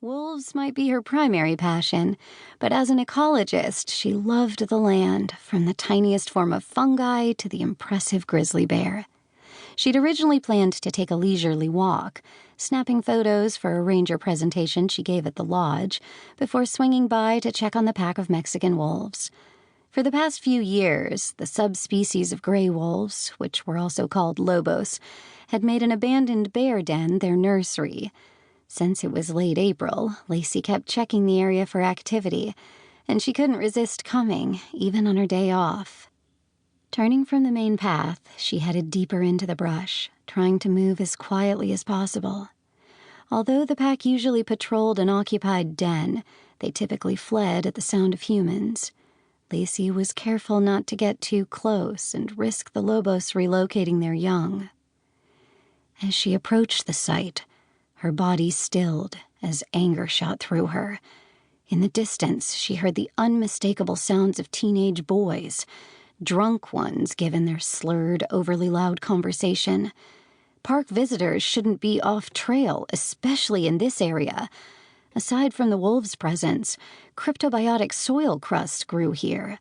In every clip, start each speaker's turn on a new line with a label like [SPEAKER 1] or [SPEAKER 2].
[SPEAKER 1] Wolves might be her primary passion, but as an ecologist, she loved the land, from the tiniest form of fungi to the impressive grizzly bear. She'd originally planned to take a leisurely walk, snapping photos for a ranger presentation she gave at the lodge, before swinging by to check on the pack of Mexican wolves. For the past few years, the subspecies of gray wolves, which were also called lobos, had made an abandoned bear den their nursery. Since it was late April, Lacey kept checking the area for activity, and she couldn't resist coming, even on her day off. Turning from the main path, she headed deeper into the brush, trying to move as quietly as possible. Although the pack usually patrolled an occupied den, they typically fled at the sound of humans. Lacey was careful not to get too close and risk the lobos relocating their young. As she approached the site, her body stilled as anger shot through her. In the distance, she heard the unmistakable sounds of teenage boys, drunk ones given their slurred, overly loud conversation. Park visitors shouldn't be off-trail, especially in this area. Aside from the wolves' presence, cryptobiotic soil crust grew here.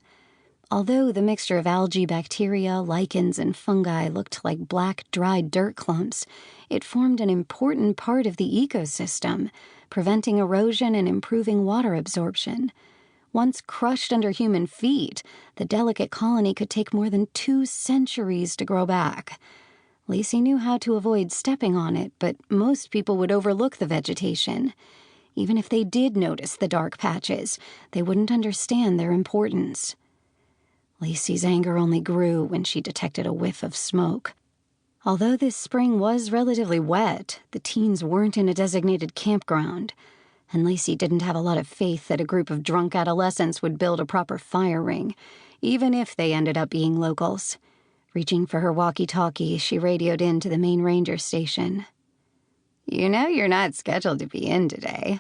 [SPEAKER 1] Although the mixture of algae, bacteria, lichens, and fungi looked like black, dried dirt clumps, it formed an important part of the ecosystem, preventing erosion and improving water absorption. Once crushed under human feet, the delicate colony could take more than 2 centuries to grow back. Lacey knew how to avoid stepping on it, but most people would overlook the vegetation. Even if they did notice the dark patches, they wouldn't understand their importance. Lacey's anger only grew when she detected a whiff of smoke. Although this spring was relatively wet, the teens weren't in a designated campground, and Lacey didn't have a lot of faith that a group of drunk adolescents would build a proper fire ring, even if they ended up being locals. Reaching for her walkie-talkie, she radioed in to the main ranger station. "You know you're not scheduled to be in today."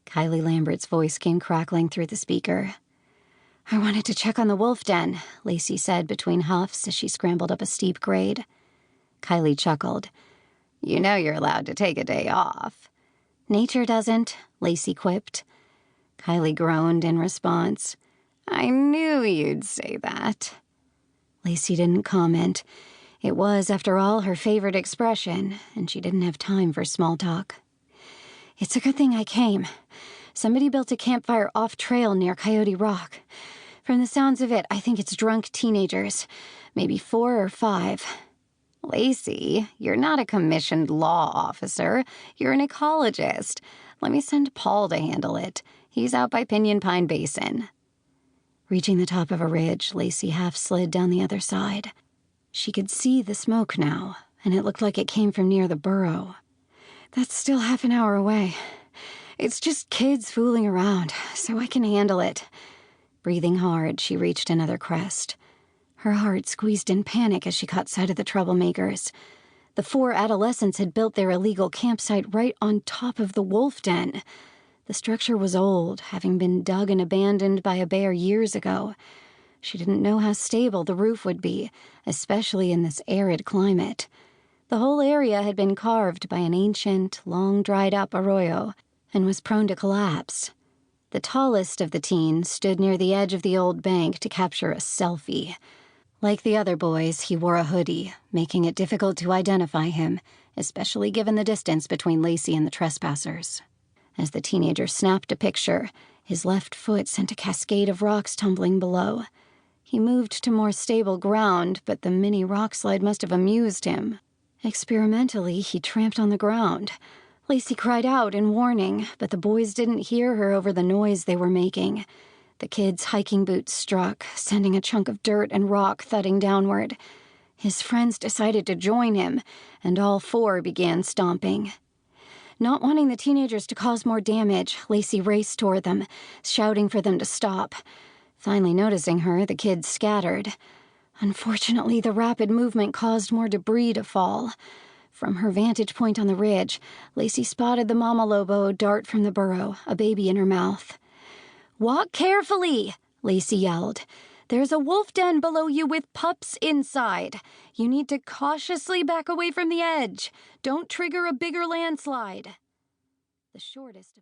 [SPEAKER 1] Kylie Lambert's voice came crackling through the speaker. "I wanted to check on the wolf den," Lacey said between huffs as she scrambled up a steep grade. Kylie chuckled. "You know you're allowed to take a day off." "Nature doesn't," Lacey quipped. Kylie groaned in response. "I knew you'd say that." Lacey didn't comment. It was, after all, her favorite expression, and she didn't have time for small talk. "It's a good thing I came. Somebody built a campfire off-trail near Coyote Rock. From the sounds of it, I think it's drunk teenagers, maybe 4 or 5.
[SPEAKER 2] "Lacey, you're not a commissioned law officer. You're an ecologist. Let me send Paul to handle it. He's out by Pinyon Pine Basin."
[SPEAKER 1] Reaching the top of a ridge, Lacey half slid down the other side. She could see the smoke now, and it looked like it came from near the burrow. "That's still half an hour away. It's just kids fooling around, so I can handle it." Breathing hard, she reached another crest. Her heart squeezed in panic as she caught sight of the troublemakers. The 4 adolescents had built their illegal campsite right on top of the wolf den. The structure was old, having been dug and abandoned by a bear years ago. She didn't know how stable the roof would be, especially in this arid climate. The whole area had been carved by an ancient, long-dried-up arroyo and was prone to collapse. The tallest of the teens stood near the edge of the old bank to capture a selfie. Like the other boys, he wore a hoodie, making it difficult to identify him, especially given the distance between Lacey and the trespassers. As the teenager snapped a picture, his left foot sent a cascade of rocks tumbling below. He moved to more stable ground, but the mini rock slide must have amused him. Experimentally, he tramped on the ground. Lacey cried out in warning, but the boys didn't hear her over the noise they were making. The kid's hiking boots struck, sending a chunk of dirt and rock thudding downward. His friends decided to join him, and all 4 began stomping. Not wanting the teenagers to cause more damage, Lacey raced toward them, shouting for them to stop. Finally noticing her, the kids scattered. Unfortunately, the rapid movement caused more debris to fall. From her vantage point on the ridge, Lacey spotted the mama lobo dart from the burrow, a baby in her mouth. "Walk carefully," Lacey yelled. "There's a wolf den below you with pups inside. You need to cautiously back away from the edge. Don't trigger a bigger landslide." The shortest of